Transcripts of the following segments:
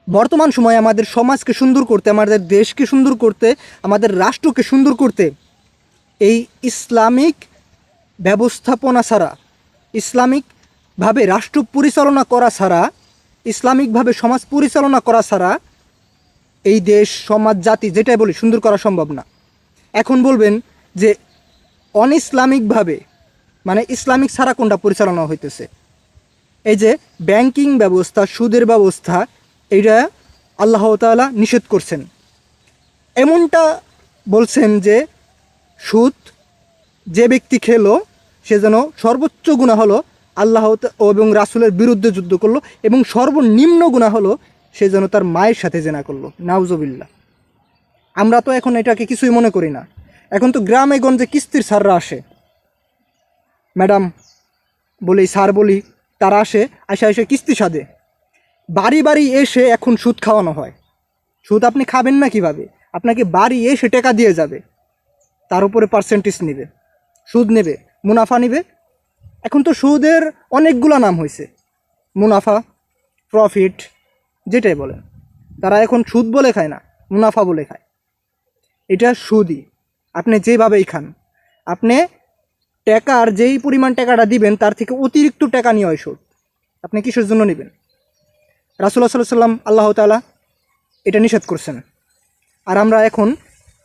বর্তমান সময়ে আমাদের সমাজকে সুন্দর করতে, আমাদের দেশকে সুন্দর করতে, আমাদের রাষ্ট্রকে সুন্দর করতে এই ইসলামিক ব্যবস্থাপনা ছাড়া, ইসলামিকভাবে রাষ্ট্র পরিচালনা করা ছাড়া, ইসলামিকভাবে সমাজ পরিচালনা করা ছাড়া এই দেশ, সমাজ, জাতি যেটাই বলি সুন্দর করা সম্ভব না। এখন বলবেন যে অনইসলামিকভাবে, মানে ইসলামিক ছাড়া কোনটা পরিচালনা হইতেছে? এই যে ব্যাংকিং ব্যবস্থা, সুদের ব্যবস্থা, এইটা আল্লাহ তাআলা নিষেধ করছেন। এমনটা বলছেন যে সুদ যে ব্যক্তি খেলো সে যেন সর্বোচ্চ গুনাহ হলো আল্লাহ এবং রাসূলের বিরুদ্ধে যুদ্ধ করলো, এবং সর্বনিম্ন গুনাহ হলো সে যেন তার মায়ের সাথে জেনা করলো। নাউজুবিল্লাহ। আমরা তো এখন এটাকে কিছুই মনে করি না। এখন তো গ্রামে গঞ্জে কিস্তির স্যাররা আসে, ম্যাডাম বলি, স্যার বলি, তারা এসে কিস্তি সাধে। বাড়ি বাড়ি এসে এখন সুদ খাওয়ানো হয়। সুদ আপনি খাবেন না কিভাবে? আপনাকে বাড়ি এসে টাকা দিয়ে যাবে, তার উপরে পার্সেন্টেজ নেবে, সুদ নেবে, মুনাফা নেবে। এখন তো সুদের অনেকগুলো নাম হয়েছে, মুনাফা, প্রফিট, যেটাই বলেন। তারা এখন সুদ বলে খায় না, মুনাফা বলে খায়। এটা সুদই, আপনি যেভাবেই খান। আপনি টাকার যেই পরিমাণ টাকাটা দিবেন তার থেকে অতিরিক্ত টাকা নিয়ে হয় সুদ। আপনি কিসের জন্য নেবেন? রাসূলুল্লাহ সাল্লাল্লাহু আলাইহি ওয়াসাল্লাম, আল্লাহ তাআলা এটা নিষেধ করছেন। আর আমরা এখন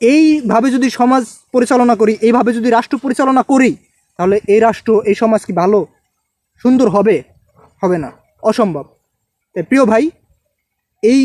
এইভাবে যদি সমাজ পরিচালনা করি, এইভাবে যদি রাষ্ট্র পরিচালনা করি, তাহলে এই রাষ্ট্র, এই সমাজ কি ভালো সুন্দর হবে? হবে না, অসম্ভব। তাই প্রিয় ভাই, এই